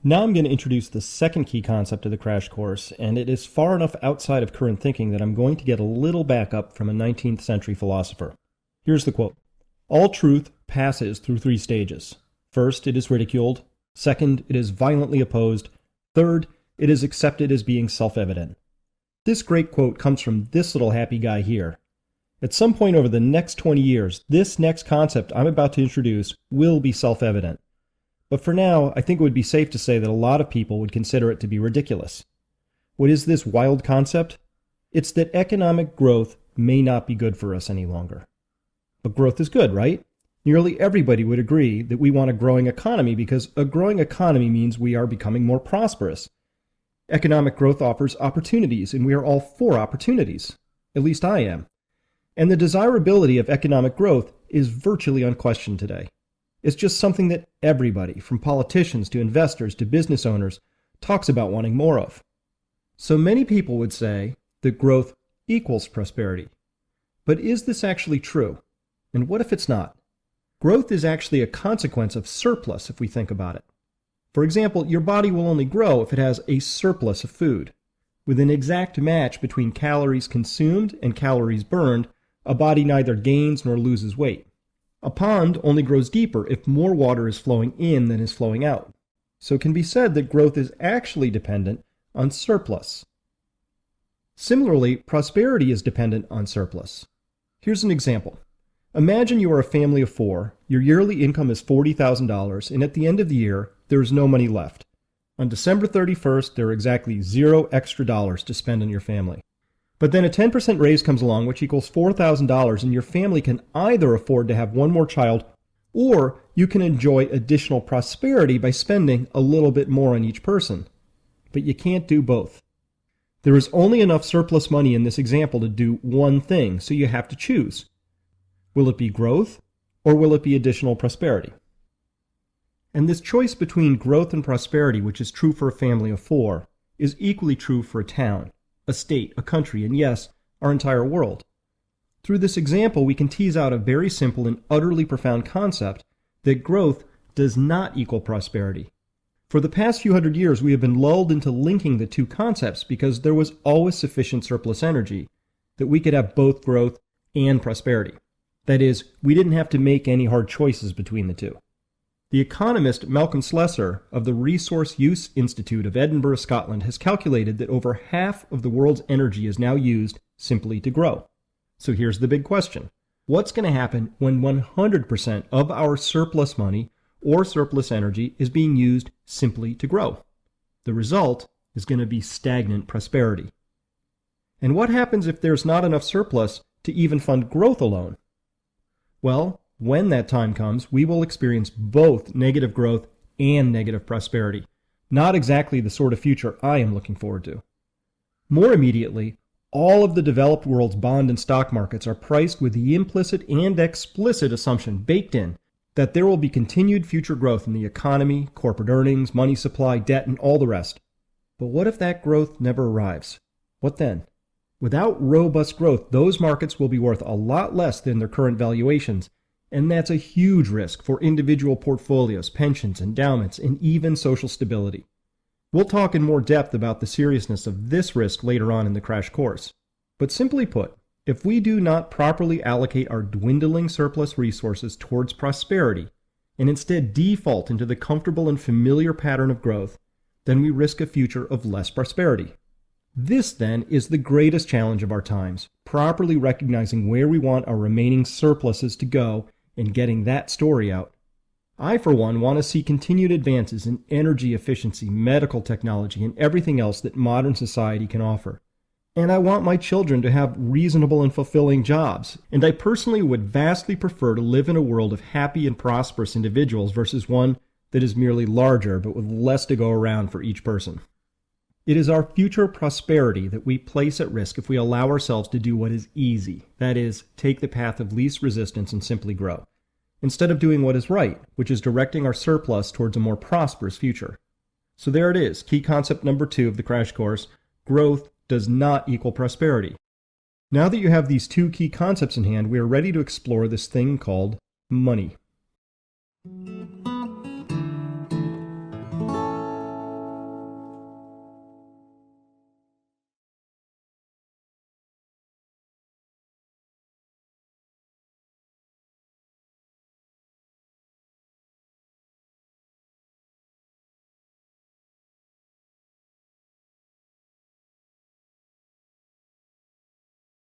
Now I'm going to introduce the second key concept of the crash course, and it is far enough outside of current thinking that I'm going to get a little backup from a 19th century philosopher. Here's the quote. All truth passes through three stages. First, it is ridiculed. Second, it is violently opposed. Third, it is accepted as being self-evident. This great quote comes from this little happy guy here. At some point over the next 20 years, this next concept I'm about to introduce will be self-evident. But for now, I think it would be safe to say that a lot of people would consider it to be ridiculous. What is this wild concept? It's that economic growth may not be good for us any longer. But growth is good, right? Nearly everybody would agree that we want a growing economy because a growing economy means we are becoming more prosperous. Economic growth offers opportunities, and we are all for opportunities. At least I am. And the desirability of economic growth is virtually unquestioned today. It's just something that everybody, from politicians to investors to business owners, talks about wanting more of. So many people would say that growth equals prosperity. But is this actually true? And what if it's not? Growth is actually a consequence of surplus if we think about it. For example, your body will only grow if it has a surplus of food. With an exact match between calories consumed and calories burned, a body neither gains nor loses weight. A pond only grows deeper if more water is flowing in than is flowing out. So it can be said that growth is actually dependent on surplus. Similarly, prosperity is dependent on surplus. Here's an example. Imagine you are a family of four, your yearly income is $40,000, and at the end of the year, there is no money left. On December 31st, there are exactly $0 extra to spend on your family. But then a 10% raise comes along, which equals $4,000, and your family can either afford to have one more child, or you can enjoy additional prosperity by spending a little bit more on each person. But you can't do both. There is only enough surplus money in this example to do one thing, so you have to choose. Will it be growth, or will it be additional prosperity? And this choice between growth and prosperity, which is true for a family of four, is equally true for a town, a state, a country, and yes, our entire world. Through this example, we can tease out a very simple and utterly profound concept that growth does not equal prosperity. For the past few hundred years, we have been lulled into linking the two concepts because there was always sufficient surplus energy that we could have both growth and prosperity. That is, we didn't have to make any hard choices between the two. The economist Malcolm Slessor of the Resource Use Institute of Edinburgh, Scotland, has calculated that over half of the world's energy is now used simply to grow. So here's the big question. What's going to happen when 100% of our surplus money or surplus energy is being used simply to grow? The result is going to be stagnant prosperity. And what happens if there's not enough surplus to even fund growth alone? Well, when that time comes, we will experience both negative growth and negative prosperity. Not exactly the sort of future I am looking forward to. More immediately, all of the developed world's bond and stock markets are priced with the implicit and explicit assumption baked in that there will be continued future growth in the economy, corporate earnings, money supply, debt, and all the rest. But what if that growth never arrives? What then? Without robust growth, those markets will be worth a lot less than their current valuations. And that's a huge risk for individual portfolios, pensions, endowments, and even social stability. We'll talk in more depth about the seriousness of this risk later on in the crash course. But simply put, if we do not properly allocate our dwindling surplus resources towards prosperity, and instead default into the comfortable and familiar pattern of growth, then we risk a future of less prosperity. This, then, is the greatest challenge of our times, properly recognizing where we want our remaining surpluses to go and getting that story out. I, for one, want to see continued advances in energy efficiency, medical technology, and everything else that modern society can offer. And I want my children to have reasonable and fulfilling jobs. And I personally would vastly prefer to live in a world of happy and prosperous individuals versus one that is merely larger but with less to go around for each person. It is our future prosperity that we place at risk if we allow ourselves to do what is easy, that is, take the path of least resistance and simply grow, instead of doing what is right, which is directing our surplus towards a more prosperous future. So there it is, key concept number 2 of the crash course: growth does not equal prosperity. Now that you have these two key concepts in hand, we are ready to explore this thing called money.